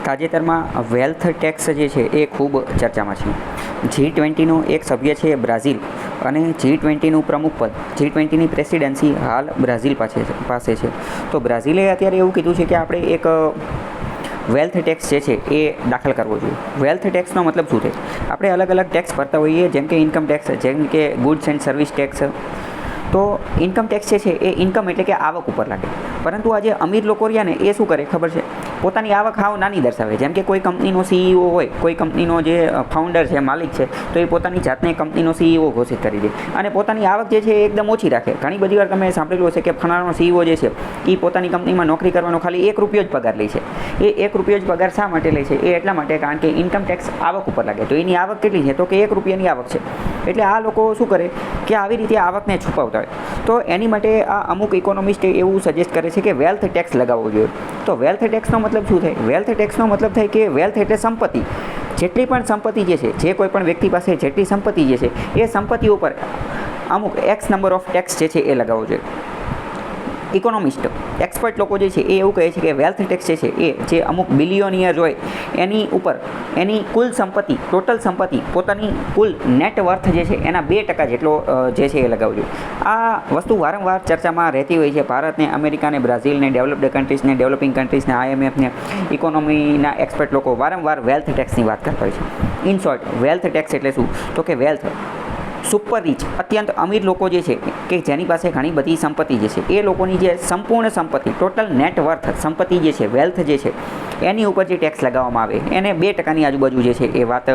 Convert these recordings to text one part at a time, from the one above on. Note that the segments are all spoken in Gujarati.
તાજેતરમાં વેલ્થ ટેક્સ જે છે એ ખૂબ ચર્ચામાં છે. G20નો એક સભ્ય છે બ્રાઝિલ અને G20નું પ્રમુખ પદ, G20ની પ્રેસિડેન્સી હાલ બ્રાઝિલ પાસે છે. તો બ્રાઝિલે અત્યારે એવું કીધું છે કે આપણે એક વેલ્થ ટેક્સ જે છે એ દાખલ કરવો જોઈએ. વેલ્થ ટેક્સનો મતલબ શું છે? આપણે અલગ અલગ ટેક્સ ભરતા હોઈએ, જેમ કે ઇન્કમ ટેક્સ, જેમ કે ગુડ્સ એન્ડ સર્વિસ ટેક્સ. તો ઇન્કમ ટેક્સ જે છે એ ઇન્કમ એટલે કે આવક ઉપર લાગે. પરંતુ આ જે અમીર લોકો રહ્યા ને એ શું કરે ખબર છે? પોતાની આવક હાવ નાની દર્શાવે. જેમ કે કોઈ કંપનીનો CEO હોય, કોઈ કંપનીનો જે ફાઉન્ડર છે, માલિક છે, તો એ પોતાની જાતને કંપનીનો CEO ઘોષિત કરી દે અને પોતાની આવક જે છે એ એકદમ ઓછી રાખે. ઘણી બધી વાર તમે સાંભળેલું હશે કે ફલાણાનો CEO જે છે એ પોતાની કંપનીમાં નોકરી કરવાનો ખાલી ₹1 જ પગાર લે છે. એ ₹1 જ પગાર શા માટે લે છે? એ એટલા માટે કારણ કે ઇન્કમ ટેક્સ આવક ઉપર લાગે. તો એની આવક કેટલી છે? તો કે ₹1ની આવક છે. એટલે આ લોકો શું કરે કે આવી રીતે આવકને છુપાવતા હોય. તો એની માટે આ અમુક ઇકોનોમિસ્ટ એવું સજેસ્ટ કરે છે કે વેલ્થ ટેક્સ લગાવવો જોઈએ. તો વેલ્થ ટેક્સનો મતલબ શું થાય? વેલ્થ ટેક્સનો મતલબ થાય કે વેલ્થ એટલે સંપત્તિ. જેટલી પણ સંપત્તિ જે છે, જે કોઈ પણ વ્યક્તિ પાસે જેટલી સંપત્તિ જે છે, એ સંપત્તિ ઉપર અમુક X નંબર ઓફ ટેક્સ જે છે એ લગાવવો જોઈએ. ઇકોનોમિસ્ટ, એક્સપર્ટ લોકો જે છે એ એવું કહે છે કે વેલ્થ ટેક્સ જે છે એ જે અમુક બિલિયોનિયર હોય એની ઉપર એની કુલ સંપત્તિ, ટોટલ સંપત્તિ, પોતાની કુલ નેટ વર્થ જે છે એના 2% જેટલો જે છે એ લગાવવો જોઈએ. આ વસ્તુ વારંવાર ચર્ચામાં રહેતી હોય છે. ભારતને, અમેરિકાને, બ્રાઝિલને, ડેવલપ્ડ કન્ટ્રીઝને, ડેવલપિંગ કન્ટ્રીઝને, IMFને, ઇકોનોમીના એક્સપર્ટ લોકો વારંવાર વેલ્થ ટેક્સની વાત કરતા હોય છે. ઇન શોર્ટ, વેલ્થ ટેક્સ એટલે શું? તો કે વેલ્થ, સુપર રીચ, અત્યંત અમીર લોકો જે છે કે જેની પાસે ઘણી બધી સંપત્તિ જે છે, એ લોકોની જે સંપૂર્ણ સંપત્તિ, ટોટલ નેટ વર્થ સંપત્તિ જે છે, વેલ્થ જે છે, એની ઉપર જે ટેક્સ લગાવવામાં આવે એને 2%ની આજુબાજુ જે છે એ વાત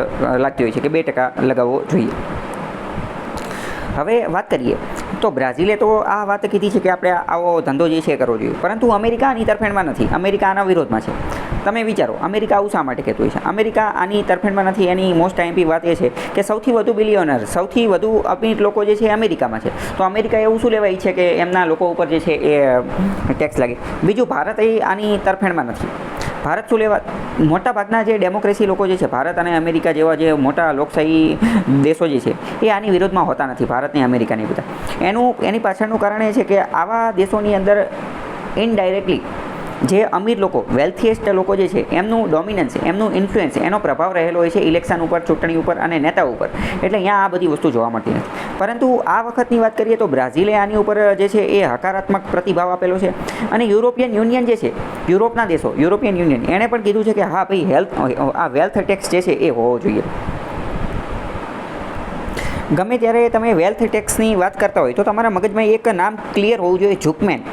લાગતી હોય છે કે 2% લગાવવો જોઈએ. હવે વાત કરીએ તો બ્રાઝિલે તો આ વાત કીધી છે કે આપણે આવો ધંધો જે છે કરવો જોઈએ. પરંતુ અમેરિકા આની તરફેણમાં નથી. અમેરિકા આના વિરોધમાં છે. તમે વિચારો, અમેરિકા આવું શા માટે કહેતું હોય છે? અમેરિકા આની તરફેણમાં નથી. એની મોસ્ટ આઈએમપી વાત એ છે કે સૌથી વધુ બિલિયનર, સૌથી વધુ અમીર લોકો જે છે એ અમેરિકામાં છે. તો અમેરિકા એવું શું લેવા ઈચ્છે કે એમના લોકો ઉપર જે છે એ ટેક્સ લાગે? બીજું, ભારત એ આની તરફેણમાં નથી. ભારત શું લેવા? મોટાભાગના જે ડેમોક્રેસી લોકો જે છે, ભારત અને અમેરિકા જેવા જે મોટા લોકશાહી દેશો જે છે એ આની વિરોધમાં હોતા નથી. ભારતની, અમેરિકાની બધા. એની પાછળનું કારણ એ છે કે આવા દેશોની અંદર ઇનડાયરેક્ટલી જે અમીર લોકો, વેલ્થીએસ્ટ લોકો જે છે એમનું ડોમિનન્સ, એમનું ઇન્ફ્લુઅન્સ, એનો પ્રભાવ રહેલો હોય છે ઇલેક્શન ઉપર, ચૂંટણી ઉપર અને નેતાઓ ઉપર. એટલે અહીંયા આ બધી વસ્તુ જોવા મળતી નથી. પરંતુ આ વખતની વાત કરીએ તો બ્રાઝિલે આની ઉપર જે છે એ હકારાત્મક પ્રતિભાવ આપેલો છે. અને યુરોપિયન યુનિયન જે છે, યુરોપના દેશો, યુરોપિયન યુનિયન, એણે પણ કીધું છે કે હા ભાઈ, આ વેલ્થ ટેક્સ જે છે એ હોવો જોઈએ. ગમે ત્યારે તમે વેલ્થ ટેક્સની વાત કરતા હોય તો તમારા મગજમાં એક નામ ક્લિયર હોવું જોઈએ, ઝુકમેન.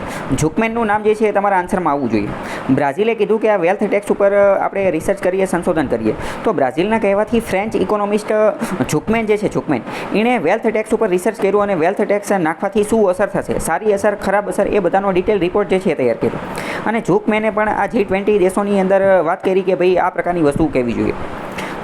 ઝુકમેનનું નામ જે છે એ તમારા આન્સરમાં આવવું જોઈએ. બ્રાઝિલે કીધું કે આ વેલ્થ ટેક્સ ઉપર આપણે રિસર્ચ કરીએ, સંશોધન કરીએ. તો બ્રાઝિલના કહેવાથી ફ્રેન્ચ ઇકોનોમિસ્ટ ઝુકમેન જે છે, ઝુકમેન, એણે વેલ્થ ટેક્સ ઉપર રિસર્ચ કર્યું અને વેલ્થ ટેક્સ નાખવાથી શું અસર થશે, સારી અસર, ખરાબ અસર, એ બધાનો ડિટેલ રિપોર્ટ જે છે એ તૈયાર કર્યો. અને ઝુકમેને પણ આ G20 દેશોની અંદર વાત કરી કે ભાઈ આ પ્રકારની વસ્તુ કહેવી જોઈએ.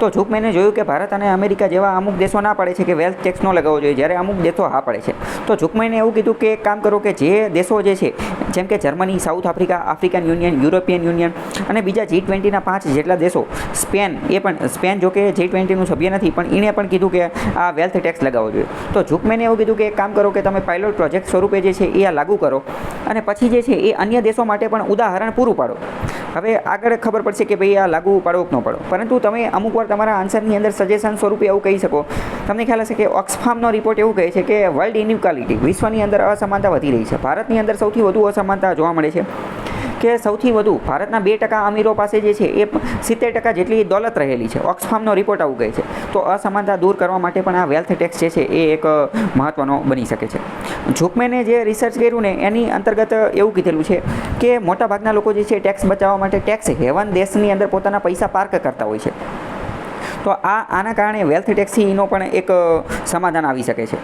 તો ઝુકમેને જોયું કે ભારત અને અમેરિકા જેવા અમુક દેશો ના પાડે છે કે વેલ્થ ટેક્સ ન લગાવવો જોઈએ, જ્યારે અમુક દેશો હા પાડે છે. તો ઝુકમેને એવું કીધું કે એક કામ કરો કે જે દેશો જે છે, જેમ કે Germany, south Africa, African union, European union અને બીજા G20ના 5 જેટલા દેશો, સ્પેન, એ પણ, સ્પેન જો કે G20નું સભ્ય નથી, પણ એણે પણ કીધું કે આ વેલ્થ ટેક્સ લગાવવો જોઈએ. તો ઝુકમેને એવું કીધું કે એક કામ કરો કે તમે પાયલોટ પ્રોજેક્ટ સ્વરૂપે જે છે એ આ લાગુ કરો અને પછી જે છે એ અન્ય દેશો માટે પણ ઉદાહરણ પૂરું પાડો. હવે આગળ ખબર પડશે કે ભાઈ આ લાગુ પાડો કે ન પાડો. પરંતુ તમે અમુક વાર તમારા આન્સરની અંદર સજેશન સ્વરૂપે એવું કહી શકો. તમને ખ્યાલ હશે કે ઓક્સફામનો રિપોર્ટ એવું કહે છે કે વર્લ્ડ ઇનઇક્વાલિટી, વિશ્વની અંદર અસમાનતા વધી રહી છે. ભારતની અંદર સૌથી વધુ અસમાનતા જોવા મળે છે કે સૌથી વધુ ભારતના 2% અમીરો પાસે જે છે એ 70% જેટલી દોલત રહેલી છે. ઓક્સફામનો રિપોર્ટ આવું કહે છે. તો અસમાનતા દૂર કરવા માટે પણ આ વેલ્થ ટેક્સ જે છે એ એક મહત્ત્વનો બની શકે છે. ઝુકમેને જે રિસર્ચ કર્યું ને એની અંતર્ગત એવું કીધેલું છે કે મોટાભાગના લોકો જે છે ટેક્સ બચાવવા માટે ટેક્સ હેવન દેશની અંદર પોતાના પૈસા પાર્ક કરતા હોય છે. તો આના કારણે વેલ્થ ટેક્સથી એનો પણ એક સમાધાન આવી શકે છે.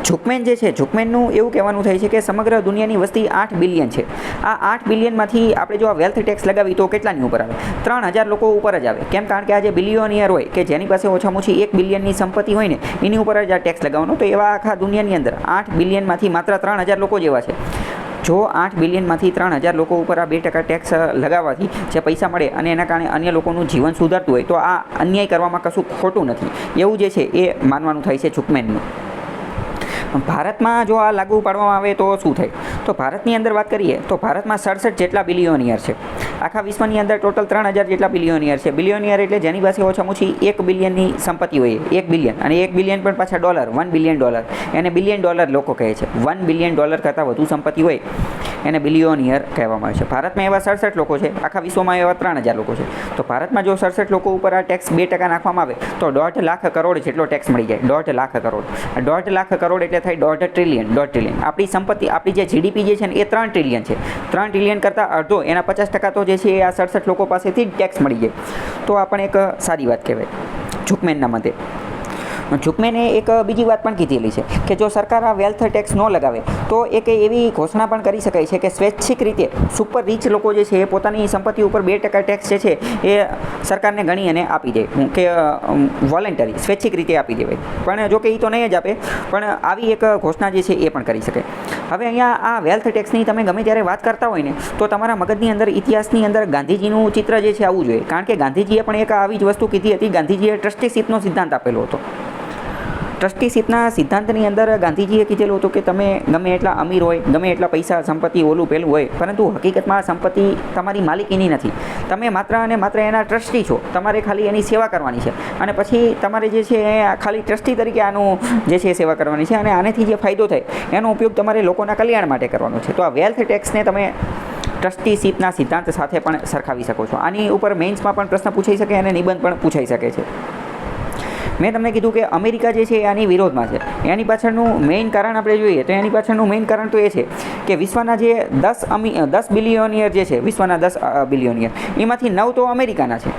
ઝુકમેન જે છે, ઝુકમેનનું એવું કહેવાનું થાય છે કે સમગ્ર દુનિયાની વસ્તી 8 બિલિયન છે. આ 8 બિલિયનમાંથી આપણે જો આ વેલ્થ ટેક્સ લગાવી તો કેટલાની ઉપર આવે? 3000 લોકો ઉપર જ આવે. કેમ? કારણ કે આ જે બિલિયોનિયર હોય કે જેની પાસે ઓછામાં ઓછી 1 બિલિયનની સંપત્તિ હોય ને, એની ઉપર જ આ ટેક્સ લગાવવાનો. તો એવા આખા દુનિયાની અંદર 8 બિલિયનમાંથી માત્ર 3000 લોકો જેવા છે. જો 8 બિલિયનમાંથી 3000 લોકો ઉપર આ 2% ટેક્સ લગાવવાથી જે પૈસા મળે અને એના કારણે અન્ય લોકોનું જીવન સુધારતું હોય તો આ અન્યાય કરવામાં કશું ખોટું નથી, એવું જે છે એ માનવાનું થાય છે ઝુકમેનનું. ભારતમાં જો આ લાગુ પાડવામાં આવે તો શું થાય? તો ભારતની અંદર વાત કરીએ તો ભારતમાં 67 જેટલા બિલિયોનિયર છે. આખા વિશ્વની અંદર ટોટલ 3000 જેટલા બિલિયોનિયર છે. બિલિયોનિયર એટલે જેની પાસે ઓછામાં ઓછી 1 બિલિયનની સંપત્તિ હોય, 1 બિલિયન, અને 1 બિલિયન પણ પાછા ડોલર, $1 બિલિયન, એને બિલિયન ડોલર લોકો કહે છે. $1 બિલિયન કરતાં વધુ સંપત્તિ હોય એને બિલિયોનિયર કહેવામાં આવે છે. ભારતમાં એવા 67 લોકો છે, આખા વિશ્વમાં એવા 3000 લોકો છે. તો ભારતમાં જો 67 લોકો ઉપર આ ટેક્સ 2% નાખવામાં આવે તો 1.5 લાખ કરોડ જેટલો ટેક્સ મળી જાય. 1.5 લાખ કરોડ. 1.5 લાખ કરોડ એટલે થાય 1.5 ટ્રિલિયન. 1.5 ટ્રિલિયન. આપણી સંપત્તિ, આપણી જે જીડીપી જે છે ને એ 3 ટ્રિલિયન છે. 3 ટ્રિલિયન કરતાં અડધો, એના 50% તો જે છે એ આ 67 લોકો પાસેથી જ ટેક્સ મળી જાય. તો આ પણ એક સારી વાત કહેવાય ઝુકમેનના મતે. ઝુકમેને એક બીજી વાત પણ કીધેલી છે કે જો સરકાર આ વેલ્થ ટેક્સ ન લગાવે તો એક એવી ઘોષણા પણ કરી શકાય છે કે સ્વૈચ્છિક રીતે સુપર રીચ લોકો જે છે એ પોતાની સંપત્તિ ઉપર 2% ટેક્સ જે છે એ સરકારને ગણી અને આપી દે, કે વોલેન્ટરી સ્વૈચ્છિક રીતે આપી દેવાય. પણ જો કે એ તો નહીં જ આપે, પણ આવી એક ઘોષણા જે છે એ પણ કરી શકે. હવે અહીંયા આ વેલ્થ ટેક્સની તમે ગમે ત્યારે વાત કરતા હોય ને તો તમારા મગજની અંદર, ઇતિહાસની અંદર ગાંધીજીનું ચિત્ર જે છે આવવું જોઈએ. કારણ કે ગાંધીજીએ પણ એક આવી જ વસ્તુ કીધી હતી. ગાંધીજીએ ટ્રસ્ટીશીપનો સિદ્ધાંત આપેલો હતો. ટ્રસ્ટીશીપના સિદ્ધાંતની અંદર ગાંધીજીએ કીધેલું હતું કે તમે ગમે એટલા અમીર હોય, ગમે એટલા પૈસા, સંપત્તિ, ઓલું પેલું હોય, પરંતુ હકીકતમાં સંપત્તિ તમારી માલિકીની નથી. તમે માત્ર અને માત્ર એના ટ્રસ્ટી છો. તમારે ખાલી એની સેવા કરવાની છે અને પછી તમારે જે છે એ ખાલી ટ્રસ્ટી તરીકે આનું જે છે એ સેવા કરવાની છે અને આનેથી જે ફાયદો થાય એનો ઉપયોગ તમારે લોકોના કલ્યાણ માટે કરવાનો છે. તો આ વેલ્થ ટેક્સને તમે ટ્રસ્ટીશીપના સિદ્ધાંત સાથે પણ સરખાવી શકો છો. આની ઉપર મેઇન્સમાં પણ પ્રશ્ન પૂછાઈ શકે અને નિબંધ પણ પૂછાઈ શકે છે. મેં તમને કીધું કે અમેરિકા જે છે એ આની વિરોધમાં છે. એની પાછળનું મેઇન કારણ આપણે જોઈએ તો એની પાછળનું મેઇન કારણ તો એ છે કે વિશ્વના જે 10 બિલિયોનિયર જે છે, વિશ્વના 10 બિલિયોનિયર, એમાંથી 9 તો અમેરિકાના છે.